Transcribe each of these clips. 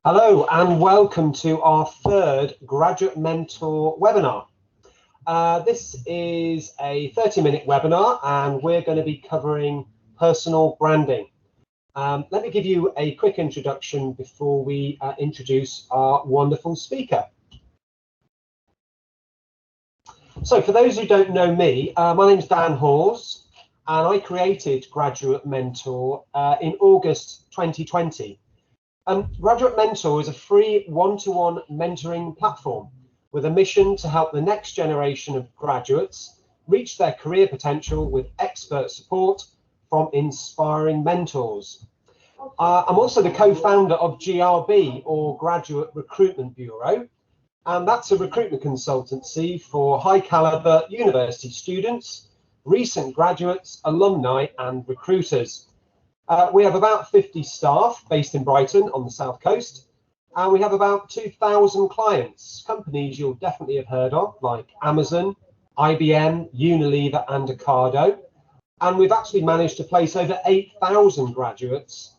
Hello and welcome to our third Graduate Mentor webinar. This is a 30-minute webinar and we're going to be covering personal branding. Let me give you a quick introduction before we introduce our wonderful speaker. So for those who don't know me, my name is Dan Hawes and I created Graduate Mentor in August 2020. Graduate Mentor is a free one-to-one mentoring platform with a mission to help the next generation of graduates reach their career potential with expert support from inspiring mentors. I'm also the co-founder of GRB, or Graduate Recruitment Bureau, and that's a recruitment consultancy for high-caliber university students, recent graduates, alumni, and recruiters. We have about 50 staff based in Brighton on the south coast, and we have about 2,000 clients, companies you'll definitely have heard of, like Amazon, IBM, Unilever, and Ocado. And we've actually managed to place over 8,000 graduates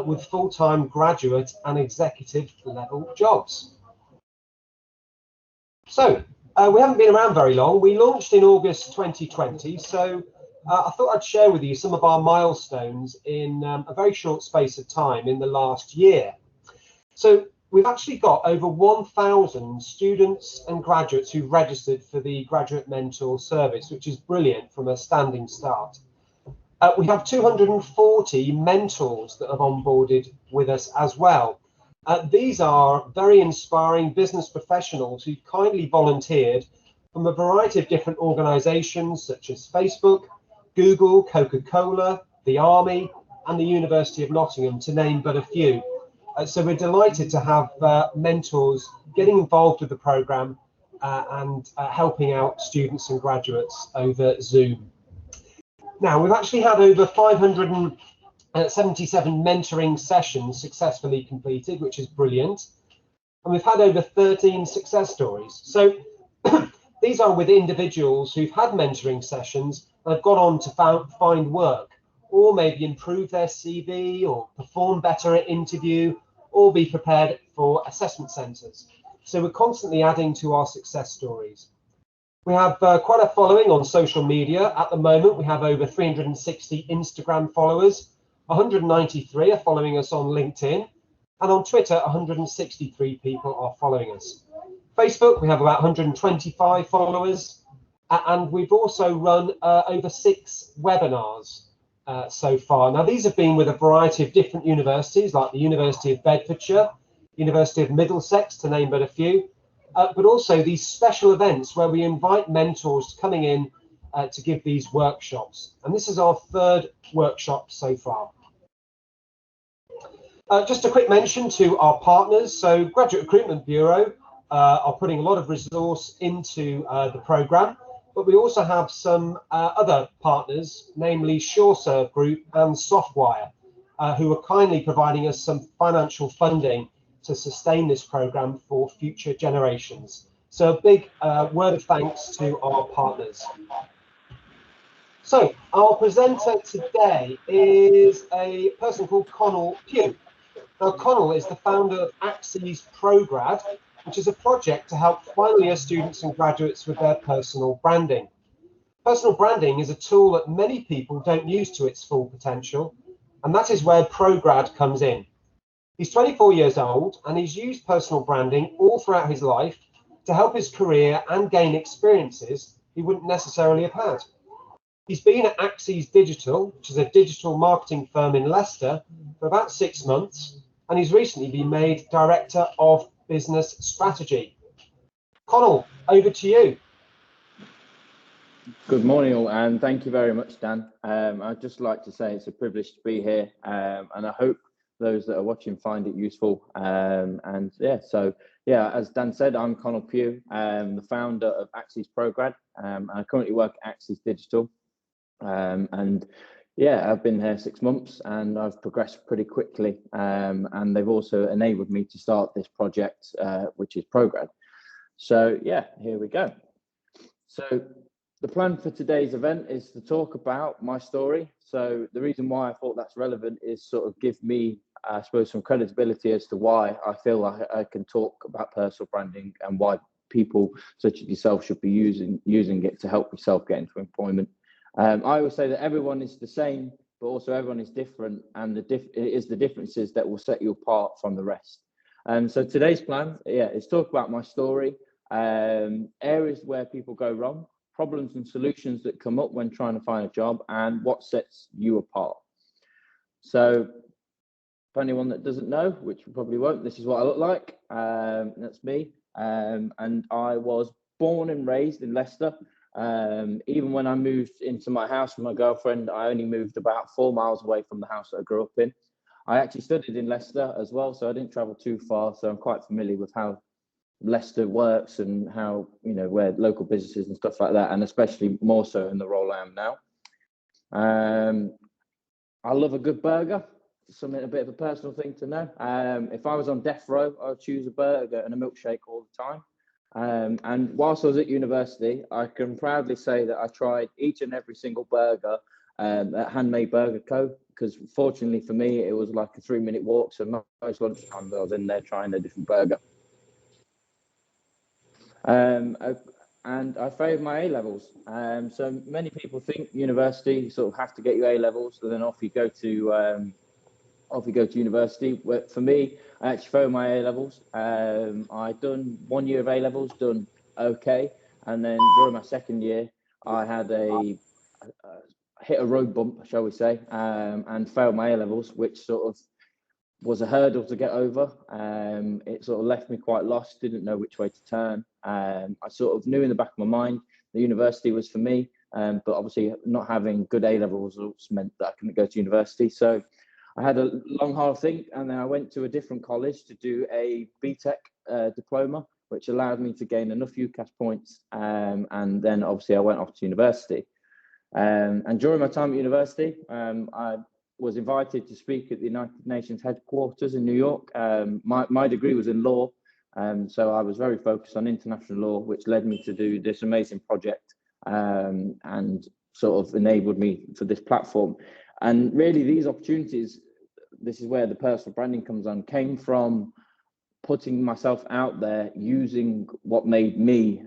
with full-time graduate and executive level jobs. So we haven't been around very long. We launched in August 2020, so I thought I'd share with you some of our milestones in a very short space of time in the last year. So we've actually got over 1,000 students and graduates who registered for the Graduate Mentor service, which is brilliant from a standing start. We have 240 mentors that have onboarded with us as well. These are very inspiring business professionals who kindly volunteered from a variety of different organisations such as Facebook, Google, Coca-Cola, the Army, and the University of Nottingham, to name but a few. So we're delighted to have mentors getting involved with the programme and helping out students and graduates over Zoom. Now, we've actually had over 577 mentoring sessions successfully completed, which is brilliant. And we've had over 13 success stories. So these are with individuals who've had mentoring sessions and have gone on to find work, or maybe improve their CV, or perform better at interview, or be prepared for assessment centres. So we're constantly adding to our success stories. We have quite a following on social media. At the moment, we have over 360 Instagram followers, 193 are following us on LinkedIn, and on Twitter, 163 people are following us. Facebook, we have about 125 followers, and we've also run over 6 webinars so far. Now, these have been with a variety of different universities, like the University of Bedfordshire, University of Middlesex, to name but a few, but also these special events where we invite mentors coming in to give these workshops. And this is our 3rd workshop so far. Just a quick mention to our partners. So Graduate Recruitment Bureau are putting a lot of resource into the programme, but we also have some other partners, namely SureServe Group and Softwire, who are kindly providing us some financial funding to sustain this programme for future generations. So a big word of thanks to our partners. So our presenter today is a person called Connall Pugh. Now, Connall is the founder of Axes ProGrad, which is a project to help final year students and graduates with their personal branding. Personal branding is a tool that many people don't use to its full potential, and that is where ProGrad comes in. He's 24 years old, and he's used personal branding all throughout his life to help his career and gain experiences he wouldn't necessarily have had. He's been at Axes Digital, which is a digital marketing firm in Leicester, for about 6 months, and he's recently been made Director of Business Strategy. Connall, over to you. Good morning all, and thank you very much, Dan. I'd just like to say it's a privilege to be here, and I hope those that are watching find it useful. As Dan said, I'm Connall Pugh, the founder of Axes ProGrad. I currently work at Axes Digital, I've been here 6 months and I've progressed pretty quickly, and they've also enabled me to start this project, which is ProGrad. So yeah, here we go. So the plan for today's event is to talk about my story. So the reason why I thought that's relevant is sort of give me I suppose, some credibility as to why I feel like I can talk about personal branding and why people such as yourself should be using it to help yourself get into employment. I always say that everyone is the same, but also everyone is different, and it is the differences that will set you apart from the rest. So today's plan, is talk about my story, areas where people go wrong, problems and solutions that come up when trying to find a job, and what sets you apart. So for anyone that doesn't know, which probably won't, this is what I look like. That's me. And I was born and raised in Leicester. Even when I moved into my house with my girlfriend, I only moved about 4 miles away from the house that I grew up in. I actually studied in Leicester as well, so I didn't travel too far. So I'm quite familiar with how Leicester works and how, where local businesses and stuff like that, and especially more so in the role I am now. I love a good burger. A bit of a personal thing to know. If I was on death row, I'd choose a burger and a milkshake all the time. And whilst I was at university, I can proudly say that I tried each and every single burger at Handmade Burger Co. Because fortunately for me, it was like a 3-minute walk. So most lunchtime I was in there trying a different burger. And I failed my A-levels. So many people think university, you sort of have to get your A-levels, and then off you go to university. For me, I actually failed my A-levels. I'd done 1 year of A-levels, done okay, and then during my second year, I had hit a road bump, shall we say, and failed my A-levels, which sort of was a hurdle to get over. It sort of left me quite lost, didn't know which way to turn. I sort of knew in the back of my mind the university was for me, but obviously not having good A-level results meant that I couldn't go to university. So I had a long, hard think, and then I went to a different college to do a BTEC diploma, which allowed me to gain enough UCAS points. And then obviously I went off to university. And during my time at university, I was invited to speak at the United Nations headquarters in New York. My degree was in law, so I was very focused on international law, which led me to do this amazing project and sort of enabled me for this platform. And really, these opportunities, this is where the personal branding comes on, came from putting myself out there, using what made me,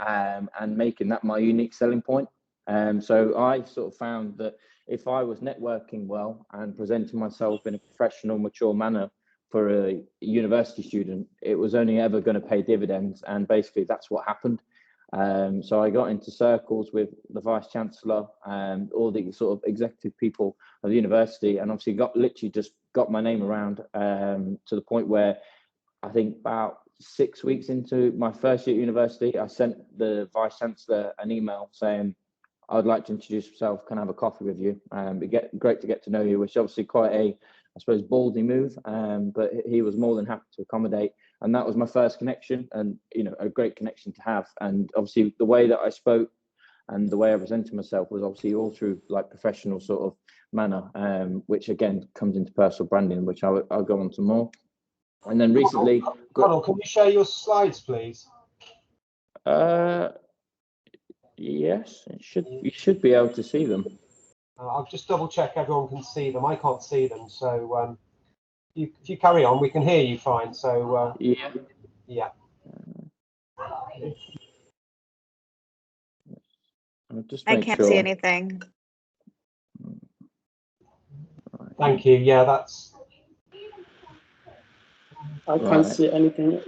and making that my unique selling point. So I sort of found that if I was networking well and presenting myself in a professional, mature manner for a university student, it was only ever going to pay dividends. And basically, that's what happened. So I got into circles with the Vice Chancellor and all the sort of executive people of the university, and obviously literally got my name around to the point where I think about 6 weeks into my first year at university, I sent the Vice Chancellor an email saying, I'd like to introduce myself, can I have a coffee with you? Great to get to know you, which is obviously quite a, I suppose, ballsy move, but he was more than happy to accommodate. And that was my first connection, and a great connection to have. And obviously the way that I spoke and the way I presented myself was obviously all through like professional sort of manner, which again comes into personal branding, which I'll go on to more. And then recently, Connall, can you share your slides, please? Yes, you should be able to see them. I'll just double check everyone can see them. I can't see them, so if you carry on, we can hear you fine. So yeah. I can't see anything. Thank you. Yeah, that's. I can't see anything.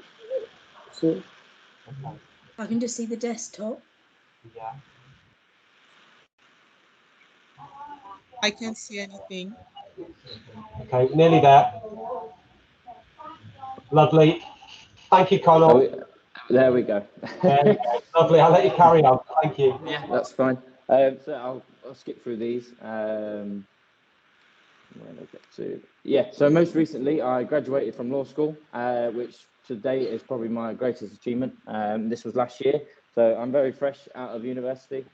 So I can just see the desktop. Yeah. I can't see anything. Okay, nearly there. Lovely. Thank you, Connall. There we go. Lovely. I'll let you carry on. Thank you. Yeah, that's fine. So I'll skip through these. So most recently, I graduated from law school, which to date is probably my greatest achievement. This was last year, so I'm very fresh out of university.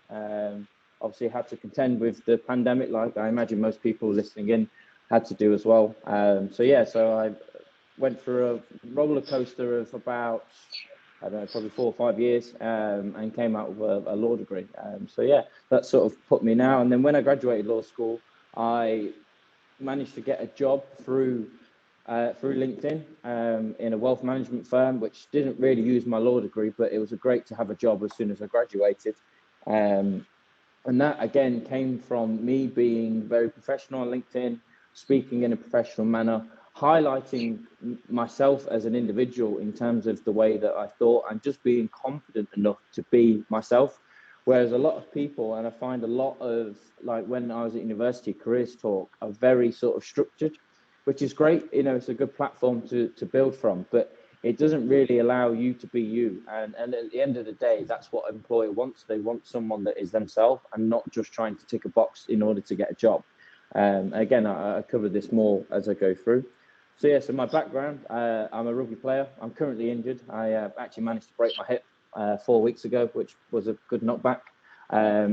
Obviously, had to contend with the pandemic, like I imagine most people listening in had to do as well. So I went through a roller coaster of about, I don't know, probably 4 or 5 years, and came out with a law degree. That sort of put me now. And then when I graduated law school, I managed to get a job through LinkedIn in a wealth management firm, which didn't really use my law degree, but it was great to have a job as soon as I graduated. And that again came from me being very professional on LinkedIn, speaking in a professional manner, highlighting myself as an individual in terms of the way that I thought, and just being confident enough to be myself. Whereas a lot of people, and I find a lot of, like when I was at university, careers talk are very sort of structured, which is great. You know, it's a good platform to build from, but it doesn't really allow you to be you. And at the end of the day, that's what an employer wants. They want someone that is themselves and not just trying to tick a box in order to get a job. Again, I cover this more as I go through. So yeah, so my background, I'm a rugby player. I'm currently injured. I actually managed to break my hip 4 weeks ago, which was a good knockback.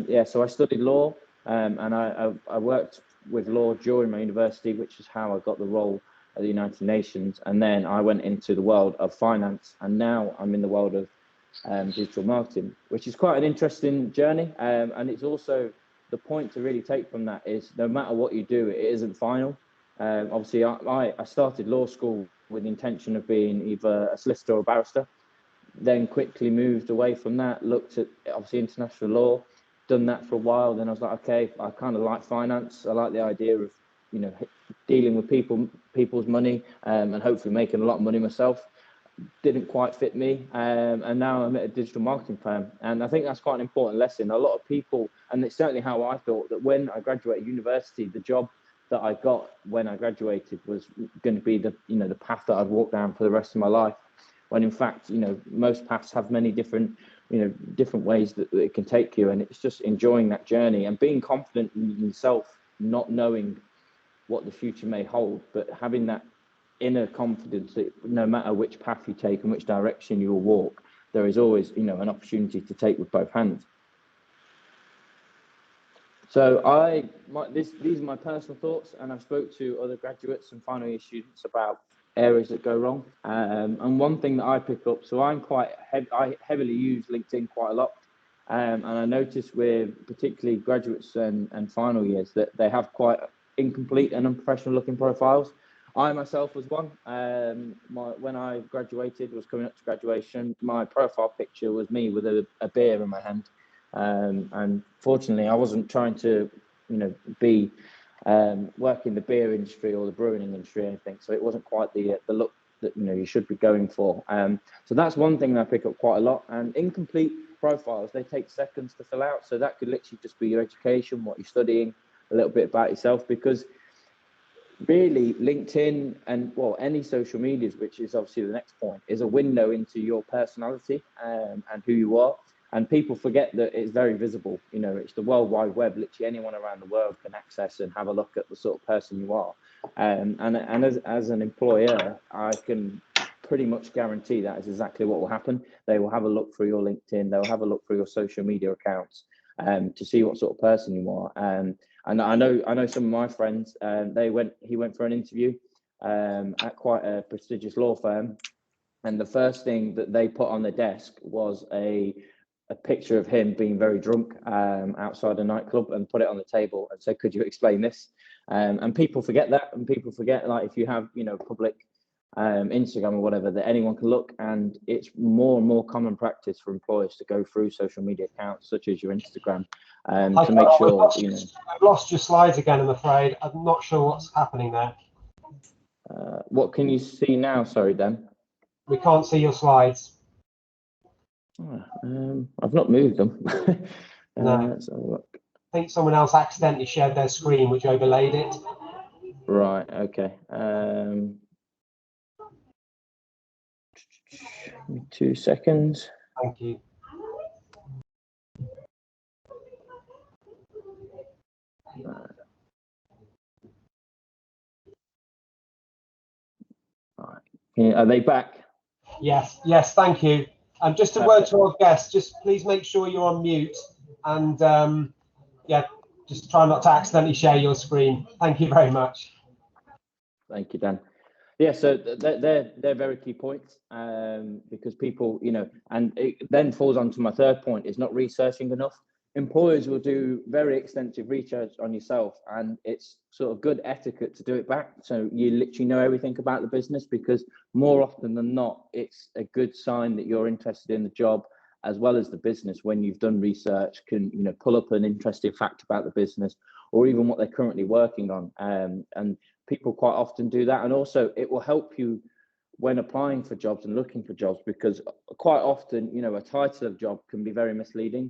Yeah, so I studied law, and I worked with law during my university, which is how I got the role at the United Nations. And then I went into the world of finance, and now I'm in the world of digital marketing, which is quite an interesting journey. And it's also the point to really take from that is no matter what you do, it isn't final. Obviously, I started law school with the intention of being either a solicitor or a barrister, then quickly moved away from that, looked at obviously international law, done that for a while. Then I was like, okay, I kind of like finance. I like the idea of, you know, dealing with people's money and hopefully making a lot of money myself. Didn't quite fit me, and now I'm at a digital marketing firm, and I think that's quite an important lesson. A lot of people, and it's certainly how I thought, that when I graduated university, the job that I got when I graduated was going to be the path that I'd walk down for the rest of my life. When in fact, you know, most paths have many different ways that it can take you, and it's just enjoying that journey and being confident in yourself, not knowing what the future may hold, but having that inner confidence that no matter which path you take and which direction you will walk, there is always, you know, an opportunity to take with both hands. So these are my personal thoughts, and I've spoke to other graduates and final year students about areas that go wrong. And one thing that I pick up, so I heavily use LinkedIn quite a lot. And I notice with particularly graduates and final years that they have quite incomplete and unprofessional looking profiles. I myself was one. When I graduated, was coming up to graduation, my profile picture was me with a beer in my hand. And fortunately, I wasn't trying to, you know, be work in the beer industry or the brewing industry or anything. So it wasn't quite the look that, you know, you should be going for. So that's one thing that I pick up quite a lot. And incomplete profiles, they take seconds to fill out. So that could literally just be your education, what you're studying, a little bit about yourself, because really LinkedIn and any social medias, which is obviously the next point, is a window into your personality and who you are. And people forget that it's very visible. You know, it's the World Wide Web. Literally anyone around the world can access and have a look at the sort of person you are. And as an employer, I can pretty much guarantee that is exactly what will happen. They will have a look through your LinkedIn. They'll have a look through your social media accounts to see what sort of person you are. And I know some of my friends. He went for an interview at quite a prestigious law firm, and the first thing that they put on their desk was a picture of him being very drunk outside a nightclub, and put it on the table and said, "Could you explain this?" And people forget that, and people forget, like, if you have, you know, public Instagram or whatever, that anyone can look, and it's more and more common practice for employers to go through social media accounts such as your Instagram to make sure, you know. I've lost your slides again, I'm afraid. I'm not sure what's happening there. What can you see now? Sorry, Dan. We can't see your slides. I've not moved them. No. Let's have a look. I think someone else accidentally shared their screen, which overlaid it. Right. Okay. Give me 2 seconds. Thank you. Right. Are they back? Yes, thank you. Just a word to our guests, just please make sure you're on mute, and just try not to accidentally share your screen. Thank you very much. Thank you, Dan. Yeah, so they're very key points, because people, you know, and it then falls on to my third point, is not researching enough. employers will do very extensive research on yourself, and it's sort of good etiquette to do it back. So you literally know everything about the business, because more often than not, it's a good sign that you're interested in the job as well as the business when you've done research, can, you know, pull up an interesting fact about the business or even what they're currently working on. And people quite often do that. And also it will help you when applying for jobs and looking for jobs, because quite often, you know, a title of job can be very misleading,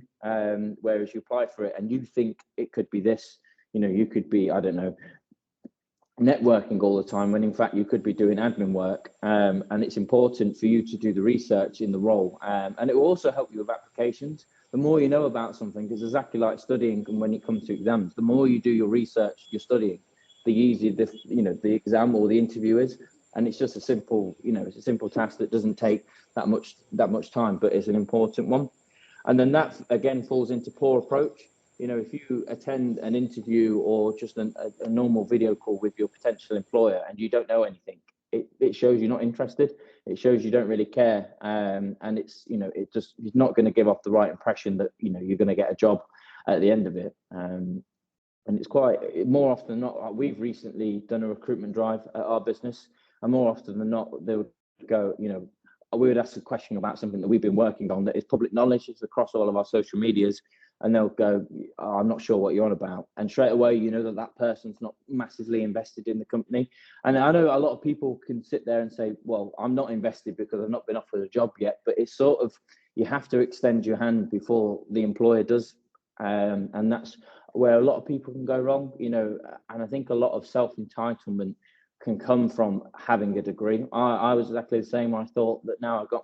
whereas you apply for it and you think it could be this, you know, you could be, I don't know, networking all the time, when in fact you could be doing admin work. And it's important for you to do the research in the role, and it will also help you with applications. The more you know about something, because exactly like studying, and when it comes to exams, the more you do your research, you're studying, the easier the exam or the interview is. And it's just a simple, you know, it's a simple task that doesn't take that much time, but it's an important one. And then that again falls into poor approach. You know, if you attend an interview or just a normal video call with your potential employer and you don't know anything, it shows you're not interested. It shows you don't really care. And it's, you know, it's not going to give off the right impression that, you know, you're going to get a job at the end of it. And it's quite, more often than not, we've recently done a recruitment drive at our business, and more often than not, they would go, you know, we would ask a question about something that we've been working on that is public knowledge, it's across all of our social medias, and they'll go, oh, I'm not sure what you're on about. And straight away, you know that person's not massively invested in the company. And I know a lot of people can sit there and say, well, I'm not invested because I've not been offered a job yet. But it's sort of, you have to extend your hand before the employer does. And that's where a lot of people can go wrong, you know. And I think a lot of self-entitlement can come from having a degree. I was exactly the same. I thought that now I've got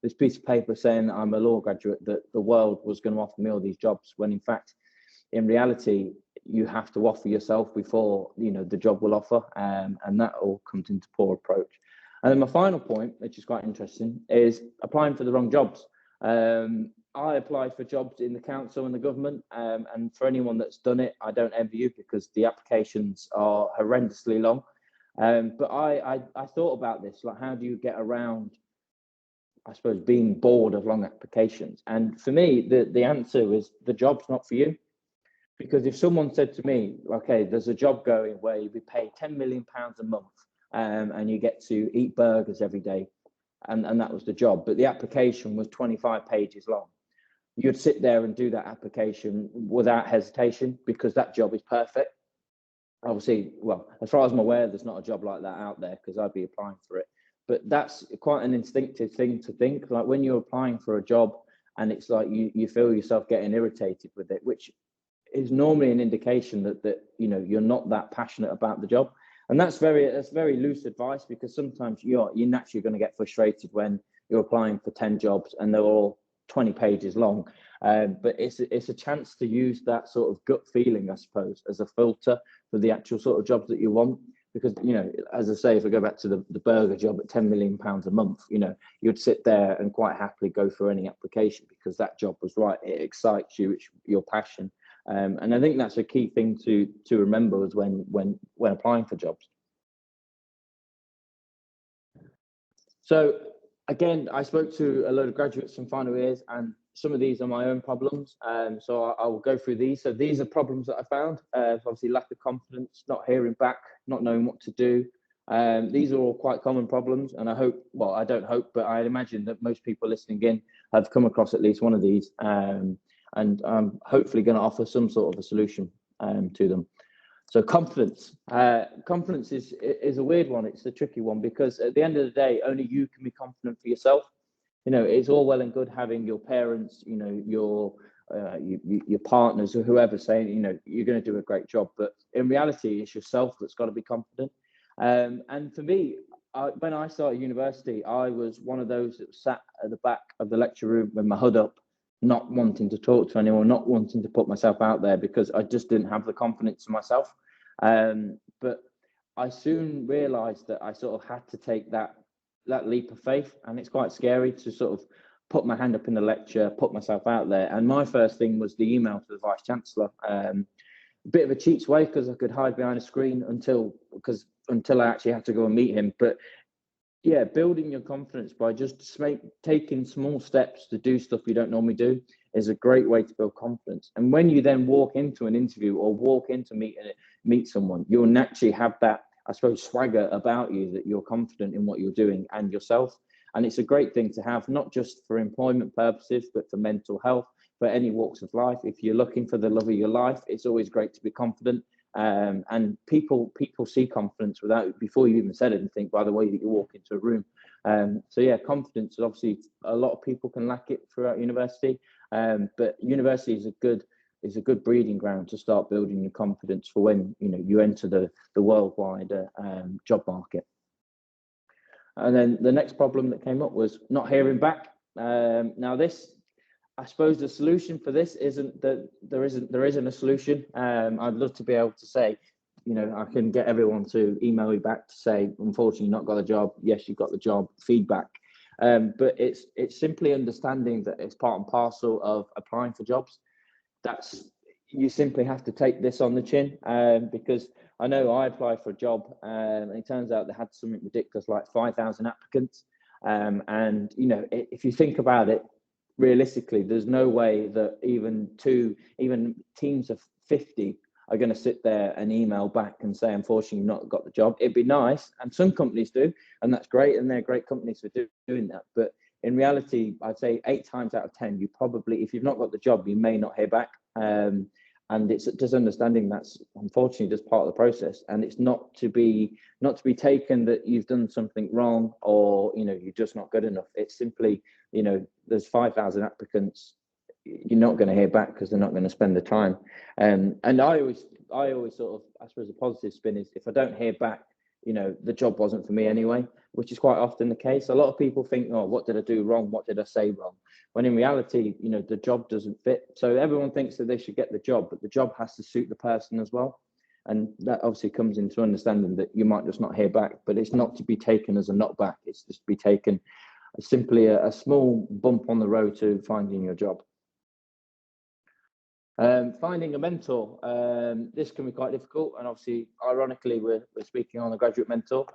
this piece of paper saying that I'm a law graduate, that the world was going to offer me all these jobs, when in fact, in reality, you have to offer yourself before, you know, the job will offer. And that all comes into poor approach. And then my final point, which is quite interesting, is applying for the wrong jobs. I applied for jobs in the council and the government, and for anyone that's done it, I don't envy you, because the applications are horrendously long. But I thought about this, like, how do you get around, I suppose, being bored of long applications? And for me, the answer was the job's not for you. Because if someone said to me, okay, there's a job going where you'd be paid £10 million a month, and you get to eat burgers every day, and that was the job, but the application was 25 pages long, you'd sit there and do that application without hesitation, because that job is perfect. Obviously, well, as far as I'm aware, there's not a job like that out there, because I'd be applying for it. But that's quite an instinctive thing to think, like when you're applying for a job and it's like you feel yourself getting irritated with it, which is normally an indication that you know, you're not that passionate about the job. And that's very loose advice, because sometimes you're naturally going to get frustrated when you're applying for 10 jobs and they're all 20 pages long. But it's a chance to use that sort of gut feeling, I suppose, as a filter for the actual sort of jobs that you want. Because, you know, as I say, if I go back to the burger job at £10 million a month, you know, you'd sit there and quite happily go through any application, because that job was right. It excites you, it's your passion. And I think that's a key thing to remember as when applying for jobs. So again, I spoke to a load of graduates in final years, and some of these are my own problems. So I will go through these. So these are problems that I found. Obviously, lack of confidence, not hearing back, not knowing what to do. These are all quite common problems, and I hope, well, I don't hope, but I imagine that most people listening in have come across at least one of these. And I'm hopefully going to offer some sort of a solution to them. So confidence. Confidence is a weird one. It's a tricky one, because at the end of the day, only you can be confident for yourself. You know, it's all well and good having your parents, you know, your partners or whoever saying, you know, you're going to do a great job. But in reality, it's yourself that's got to be confident. And for me, when I started university, I was one of those that sat at the back of the lecture room with my hood up, not wanting to talk to anyone, not wanting to put myself out there, because I just didn't have the confidence in myself. But I soon realized that I sort of had to take that leap of faith, and it's quite scary to sort of put my hand up in the lecture, put myself out there. And my first thing was the email to the Vice Chancellor. A bit of a cheat's way, because I could hide behind a screen until I actually had to go and meet him. But yeah, building your confidence by just taking small steps to do stuff you don't normally do is a great way to build confidence. And when you then walk into an interview or walk into meet someone, you'll naturally have that, I suppose, swagger about you, that you're confident in what you're doing and yourself. And it's a great thing to have, not just for employment purposes, but for mental health, for any walks of life. If you're looking for the love of your life, it's always great to be confident. And people see confidence before you even said anything, by the way that you walk into a room. So yeah, confidence, obviously a lot of people can lack it throughout university, but university is a good breeding ground to start building your confidence for when you enter the worldwide job market. And then the next problem that came up was not hearing back. Now this, I suppose the solution for this isn't that there isn't a solution. I'd love to be able to say, I can get everyone to email me back to say, unfortunately, not got the job. Yes, you got the job. Feedback. But it's simply understanding that it's part and parcel of applying for jobs. You simply have to take this on the chin, because I know I applied for a job, and it turns out they had something ridiculous like 5,000 applicants. And if you think about it, realistically, there's no way that even teams of 50 are going to sit there and email back and say, unfortunately, you've not got the job. It'd be nice, and some companies do, and that's great, and they're great companies for doing that. But in reality, I'd say 8 times out of 10, you probably, if you've not got the job, you may not hear back. And it's just understanding that's unfortunately just part of the process, and it's not to be taken that you've done something wrong or you're just not good enough. It's simply there's 5,000 applicants, you're not going to hear back because they're not going to spend the time. And I always sort of, I suppose, a positive spin is if I don't hear back, the job wasn't for me anyway, which is quite often the case. A lot of people think, oh, what did I do wrong? What did I say wrong? When in reality, the job doesn't fit. So everyone thinks that they should get the job, but the job has to suit the person as well. And that obviously comes into understanding that you might just not hear back, but it's not to be taken as a knockback. It's just to be taken as simply a small bump on the road to finding your job. Finding a mentor, this can be quite difficult, and obviously, ironically, we're speaking on a graduate mentor.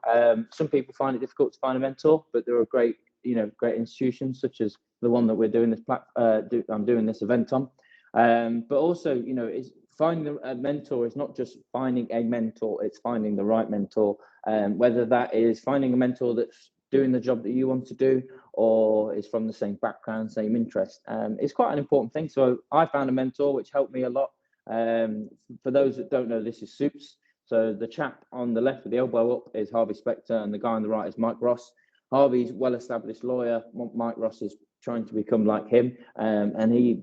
Some people find it difficult to find a mentor, but there are great institutions such as the one that we're doing I'm doing this event on. But also, is finding a mentor is not just finding a mentor; it's finding the right mentor. Whether that is finding a mentor that's doing the job that you want to do, or is from the same background, same interest. It's quite an important thing. So I found a mentor which helped me a lot. For those that don't know, this is Soups. So the chap on the left with the elbow up is Harvey Specter, and the guy on the right is Mike Ross. Harvey's well-established lawyer. Mike Ross is trying to become like him, and he,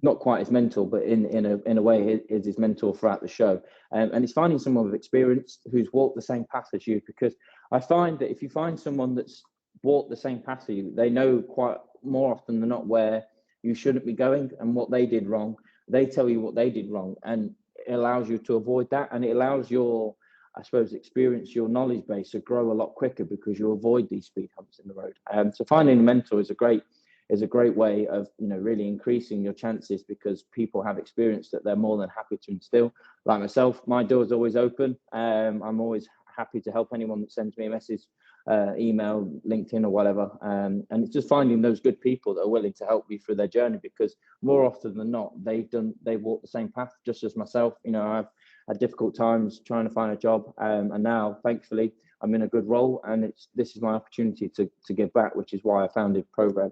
not quite his mentor, but in a way is his mentor throughout the show. And it's finding someone with experience who's walked the same path as you, because I find that if you find someone that's walked the same path as you, they know quite more often than not where you shouldn't be going and what they did wrong. They tell you what they did wrong, and it allows you to avoid that, and it allows your, I suppose, experience, your knowledge base to grow a lot quicker because you avoid these speed humps in the road. So finding a mentor is a great way of really increasing your chances, because people have experience that they're more than happy to instill. Like myself, my door's always open. I'm always happy to help anyone that sends me a message, email, LinkedIn or whatever. And it's just finding those good people that are willing to help you through their journey, because more often than not, they walk the same path just as myself. I've had difficult times trying to find a job, and now thankfully I'm in a good role, and this is my opportunity to give back, which is why I founded ProGrad.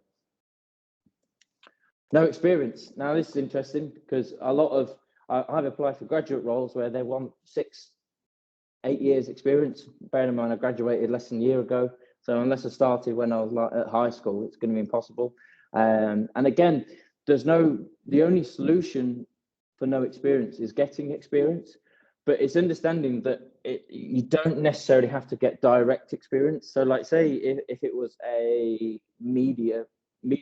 No experience. Now this is interesting, because I've applied for graduate roles where they want 6-8 years experience. Bearing in mind, I graduated less than a year ago, so unless I started when I was at high school, it's going to be impossible. And again, the only solution for no experience is getting experience, but it's understanding that you don't necessarily have to get direct experience. So like say if it was a media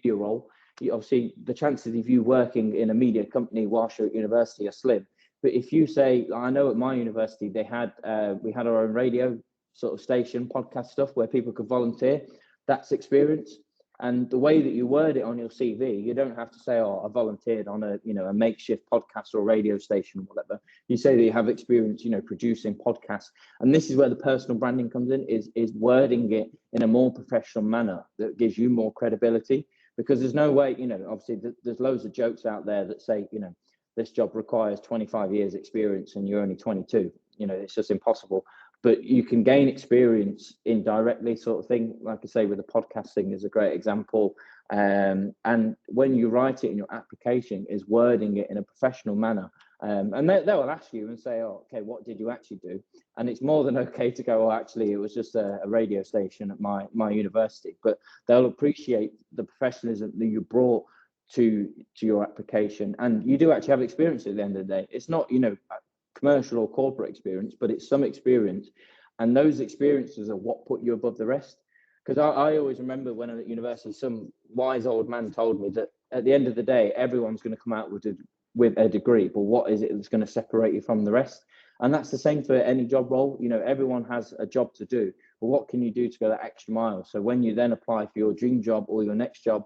role, obviously the chances of you working in a media company whilst you're at university are slim. But if you say, I know at my university we had our own radio sort of station, podcast stuff where people could volunteer, that's experience. And the way that you word it on your CV, you don't have to say, oh, I volunteered on a makeshift podcast or radio station or whatever. You say that you have experience, producing podcasts. And this is where the personal branding comes in, is wording it in a more professional manner that gives you more credibility. Because there's no way, obviously there's loads of jokes out there that say, this job requires 25 years experience and you're only 22. It's just impossible. But you can gain experience indirectly, sort of thing. Like I say, with the podcasting is a great example. And when you write it in your application, is wording it in a professional manner. And they will ask you and say, oh, okay, what did you actually do? And it's more than okay to go, oh, actually, it was just a radio station at my university. But they'll appreciate the professionalism that you brought to your application. And you do actually have experience at the end of the day. It's not, commercial or corporate experience, but it's some experience. And those experiences are what put you above the rest. Because I always remember when I was at university, some wise old man told me that at the end of the day, everyone's going to come out with a degree, but what is it that's going to separate you from the rest? And that's the same for any job role. Everyone has a job to do, but what can you do to go that extra mile? So when you then apply for your dream job or your next job,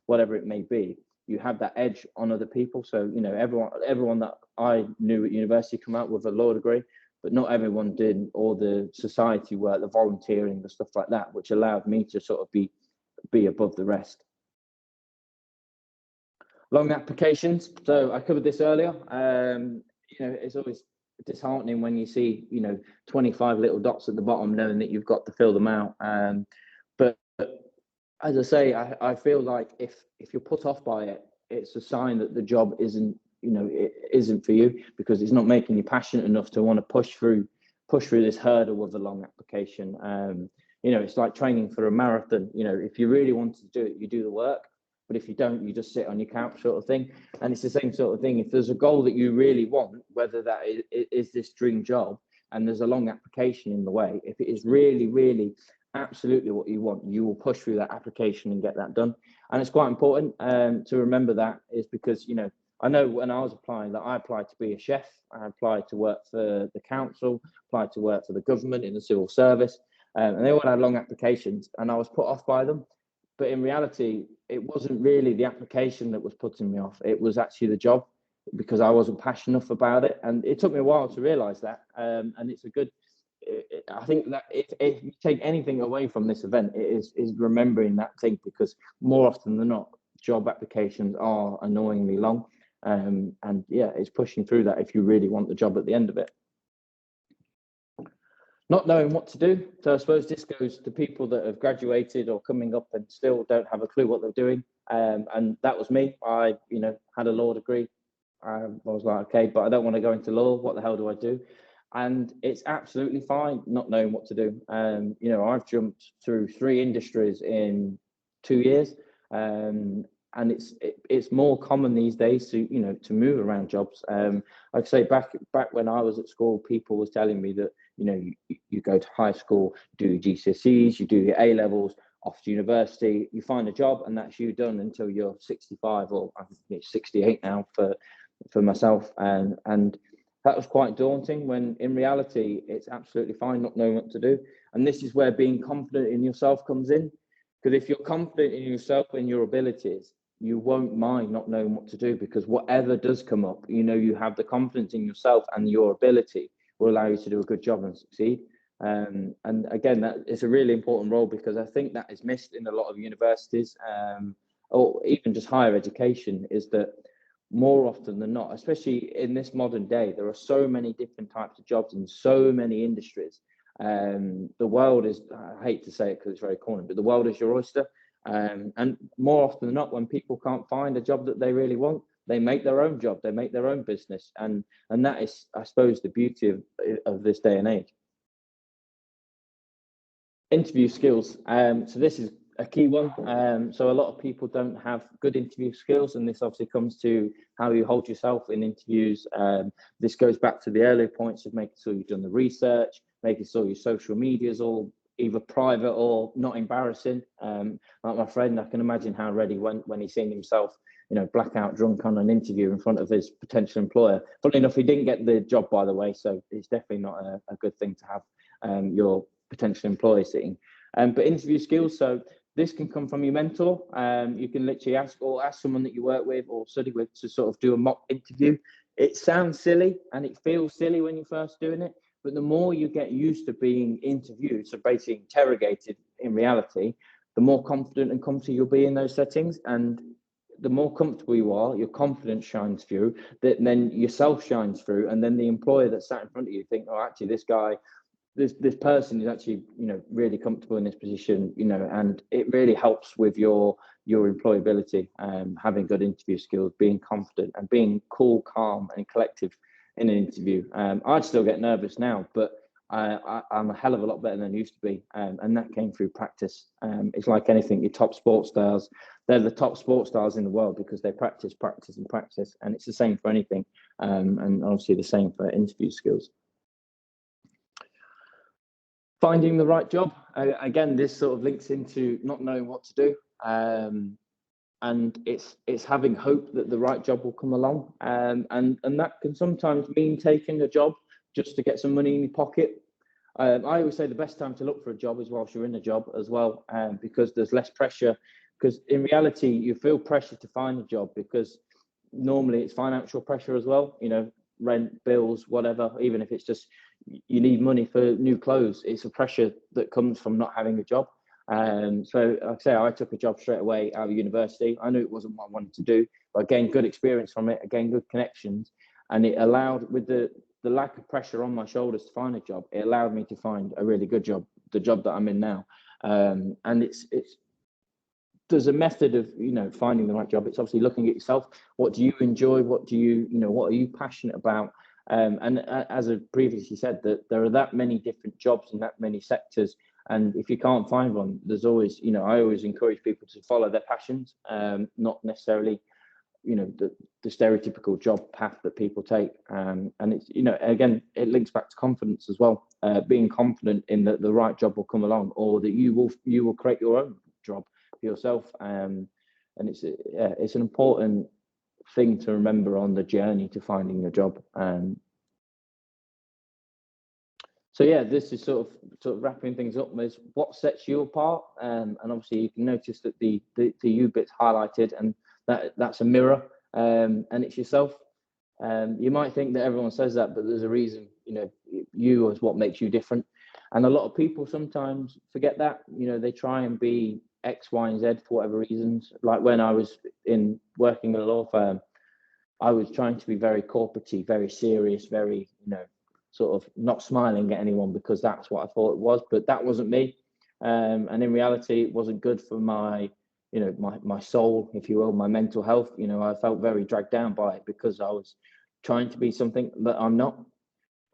whatever it may be, you have that edge on other people. So, everyone that I knew at university come out with a law degree, but not everyone did all the society work, the volunteering, the stuff like that, which allowed me to sort of be above the rest. Long applications. So I covered this earlier. It's always disheartening when you see, 25 little dots at the bottom, knowing that you've got to fill them out. But as I say, I feel like if you're put off by it, it's a sign that the job isn't for you, because it's not making you passionate enough to want to push through this hurdle of a long application. It's like training for a marathon. If you really want to do it, you do the work. But if you don't, you just sit on your couch, sort of thing. And it's the same sort of thing. If there's a goal that you really want, whether that is this dream job, and there's a long application in the way, if it is really, really absolutely what you want, you will push through that application and get that done. And it's quite important to remember that, is because I know when I was applying that I applied to be a chef, I applied to work for the council, applied to work for the government in the civil service, and they all had long applications, and I was put off by them. But in reality, it wasn't really the application that was putting me off, it was actually the job, because I wasn't passionate enough about it. And it took me a while to realize that. And it's a good, I think that if you take anything away from this event, it is remembering that thing, because more often than not, job applications are annoyingly long. And yeah, it's pushing through that if you really want the job at the end of it. Not knowing what to do. So I suppose this goes to people that have graduated or coming up and still don't have a clue what they're doing. And that was me. I, had a law degree. I was like, okay, but I don't want to go into law. What the hell do I do? And it's absolutely fine not knowing what to do. I've jumped through 3 industries in 2 years. And it's more common these days to to move around jobs. I'd say back when I was at school, people was telling me that you go to high school, do your GCSEs, you do your A levels, off to university, you find a job, and that's you done until you're 65, or I think it's 68 now for myself. And that was quite daunting, when in reality it's absolutely fine not knowing what to do. And this is where being confident in yourself comes in, because if you're confident in yourself and your abilities, you won't mind not knowing what to do, because whatever does come up, you have the confidence in yourself, and your ability will allow you to do a good job and succeed. And again, that is a really important role, because I think that is missed in a lot of universities, or even just higher education, is that more often than not, especially in this modern day, there are so many different types of jobs in so many industries. The world is, I hate to say it because it's very corny, but the world is your oyster. And more often than not, when people can't find a job that they really want, they make their own job, they make their own business. And that is, I suppose, the beauty of this day and age. Interview skills. So this is a key one. So a lot of people don't have good interview skills, and this obviously comes to how you hold yourself in interviews. This goes back to the earlier points of making sure you've done the research, making sure your social media is all either private or not embarrassing. Like my friend, I can imagine how red he went when he seen himself, blackout drunk on an interview in front of his potential employer. Funnily enough, he didn't get the job, by the way, so it's definitely not a good thing to have your potential employer sitting. But interview skills, so This can come from your mentor. You can literally ask someone that you work with or study with to sort of do a mock interview. It sounds silly and it feels silly when you're first doing it, but the more you get used to being interviewed, so basically interrogated in reality, the more confident and comfortable you'll be in those settings. And the more comfortable you are, your confidence shines through, that then yourself shines through, and then the employer that's sat in front of you think, oh, actually, this guy, this person is actually, really comfortable in this position, and it really helps with your employability, having good interview skills, being confident and being cool, calm and collective in an interview. I'd still get nervous now, but I'm a hell of a lot better than I used to be, and that came through practice. It's like anything, your top sports stars, they're the top sports stars in the world because they practice, and it's the same for anything, and obviously the same for interview skills. Finding the right job, again, this sort of links into not knowing what to do, and it's having hope that the right job will come along, and that can sometimes mean taking a job just to get some money in your pocket. I always say the best time to look for a job is whilst you're in a job as well, because there's less pressure. Because in reality, you feel pressure to find a job because normally it's financial pressure as well. Rent, bills, whatever. Even if it's just you need money for new clothes, it's a pressure that comes from not having a job. So like I say, I took a job straight away out of university. I knew it wasn't what I wanted to do, but I gained good experience from it. I gained good connections, and it allowed, with the lack of pressure on my shoulders to find a job, it allowed me to find a really good job, the job that I'm in now. And there's a method of finding the right job. It's obviously looking at yourself. What do you enjoy? What do you what are you passionate about? And as I previously said, that there are that many different jobs in that many sectors, and if you can't find one, there's always I always encourage people to follow their passions, not necessarily the stereotypical job path that people take. And it's again, it links back to confidence as well, being confident in that the right job will come along, or that you will create your own job for yourself. And it's an important thing to remember on the journey to finding a job. So yeah, this is sort of wrapping things up. Is what sets you apart, and obviously you can notice that the you bit's highlighted, and that's a mirror, and it's yourself. You might think that everyone says that, but there's a reason. You is what makes you different, and a lot of people sometimes forget that. They try and be X, Y, and Z for whatever reasons. Like when I was working in a law firm, I was trying to be very corporate-y, very serious, very sort of not smiling at anyone because that's what I thought it was, but that wasn't me. And in reality, it wasn't good for my my soul, if you will, my mental health. I felt very dragged down by it because I was trying to be something that I'm not.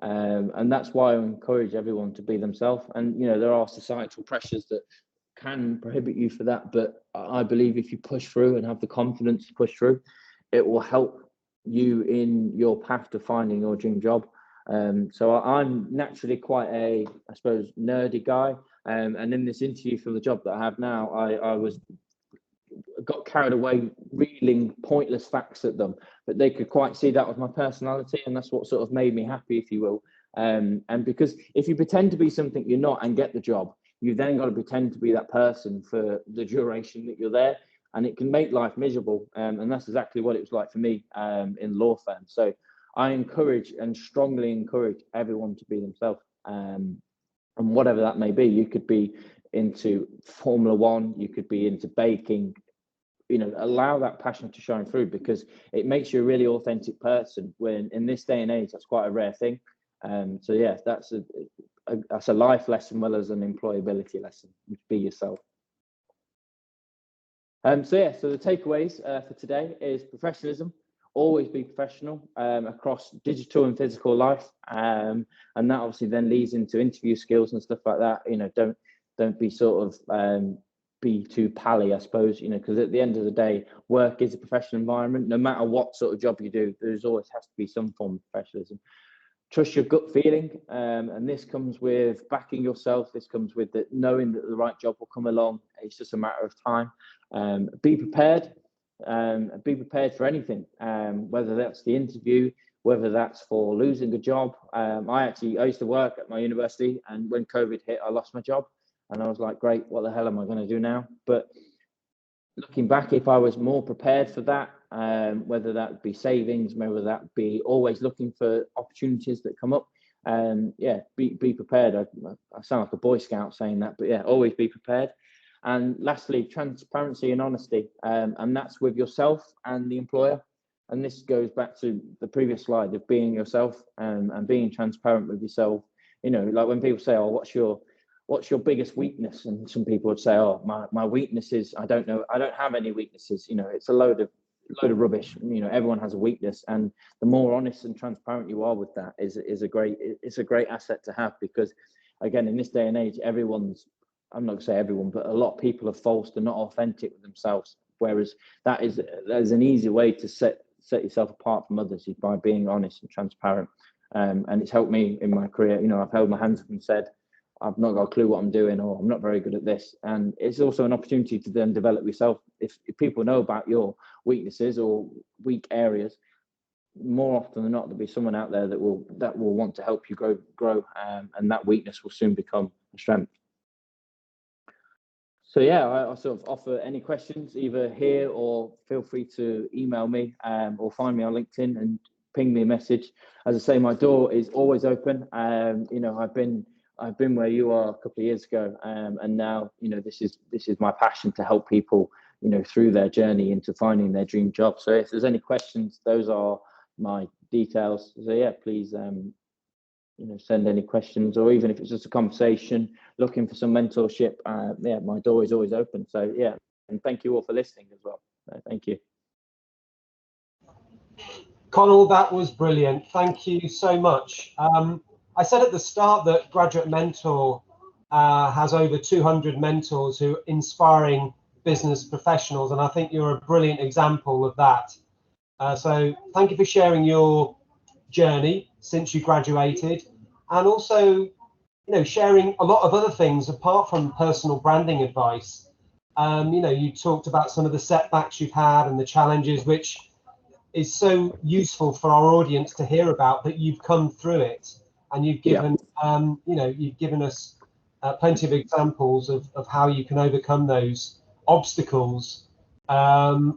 And that's why I encourage everyone to be themselves. And there are societal pressures that can prohibit you for that, but I believe if you push through and have the confidence to push through, it will help you in your path to finding your dream job. So I'm naturally quite a, I suppose, nerdy guy, and in this interview for the job that I have now, I got carried away reeling pointless facts at them, but they could quite see that was my personality, and that's what sort of made me happy, if you will. And because if you pretend to be something you're not and get the job, you've then got to pretend to be that person for the duration that you're there, and it can make life miserable. And that's exactly what it was like for me in law firm. So I encourage and strongly encourage everyone to be themselves, and whatever that may be. You could be into Formula One, you could be into baking. Allow that passion to shine through, because it makes you a really authentic person. When in this day and age, that's quite a rare thing. So yeah, that's a life lesson, well as an employability lesson. Be yourself. So the takeaways for today is professionalism. Always be professional across digital and physical life, and that obviously then leads into interview skills and stuff like that. Don't be sort of be too pally, I suppose. Because at the end of the day, work is a professional environment. No matter what sort of job you do, there's always has to be some form of professionalism. Trust your gut feeling, and this comes with backing yourself. This comes with knowing that the right job will come along. It's just a matter of time. Be prepared. Be prepared for anything, whether that's the interview, whether that's for losing a job. I used to work at my university, and when COVID hit, I lost my job. And I was like, great, what the hell am I going to do now? But looking back, if I was more prepared for that, whether that be savings, whether that be always looking for opportunities that come up, yeah, be prepared. I sound like a Boy Scout saying that, but yeah, always be prepared. And lastly, transparency and honesty, and that's with yourself and the employer. And this goes back to the previous slide of being yourself, and being transparent with yourself. You know, like when people say, oh, what's your biggest weakness? And some people would say, oh, my weakness is, I don't know, I don't have any weaknesses. You know, it's a load of rubbish. You know, everyone has a weakness, and the more honest and transparent you are with that is a great asset to have, because again, in this day and age, I'm not gonna say everyone, but a lot of people are false, they're not authentic with themselves, whereas that is an easy way to set yourself apart from others, is by being honest and transparent. And it's helped me in my career. You know, I've held my hands up and said, I've not got a clue what I'm doing, or I'm not very good at this. And it's also an opportunity to then develop yourself. If people know about your weaknesses or weak areas, more often than not, there'll be someone out there that will want to help you grow, and that weakness will soon become a strength. So yeah, I sort of offer any questions either here, or feel free to email me, or find me on LinkedIn and ping me a message. As I say, my door is always open. You know, I've been where you are a couple of years ago, and now, you know, this is my passion, to help people, you know, through their journey into finding their dream job. So if there's any questions, those are my details. So yeah, please, you know, send any questions, or even if it's just a conversation, looking for some mentorship, yeah, my door is always open. So yeah, and thank you all for listening as well. Thank you. Connall, that was brilliant. Thank you so much. I said at the start that Graduate Mentor has over 200 mentors who are inspiring business professionals, and I think you're a brilliant example of that. So thank you for sharing your journey since you graduated, and also, you know, sharing a lot of other things apart from personal branding advice. You know, you talked about some of the setbacks you've had and the challenges, which is so useful for our audience to hear about, that you've come through it, and you've given, you know, you've given us plenty of examples of how you can overcome those obstacles,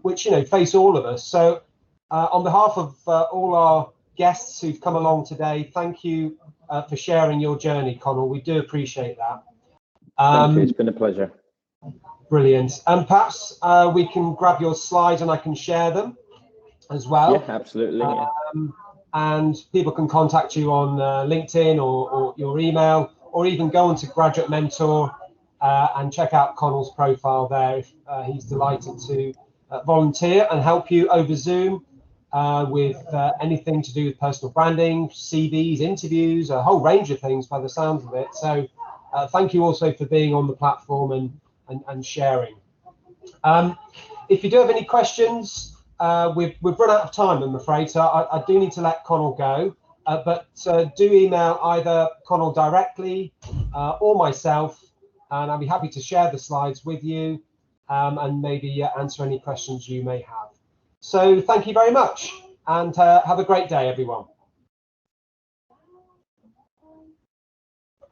which, you know, face all of us. So on behalf of all our guests who've come along today, thank you for sharing your journey, Connall. We do appreciate that. Thank you. It's been a pleasure. Brilliant. And perhaps we can grab your slides and I can share them as well. Yeah, absolutely. Yeah. And people can contact you on LinkedIn or your email, or even go onto Graduate Mentor and check out Connall's profile there. If he's delighted to volunteer and help you over Zoom with anything to do with personal branding, CVs, interviews, a whole range of things by the sounds of it. So thank you also for being on the platform and sharing. If you do have any questions, we've run out of time, I'm afraid, so I do need to let Connall go. But do email either Connall directly or myself, and I'll be happy to share the slides with you and maybe answer any questions you may have. So thank you very much, and have a great day, everyone.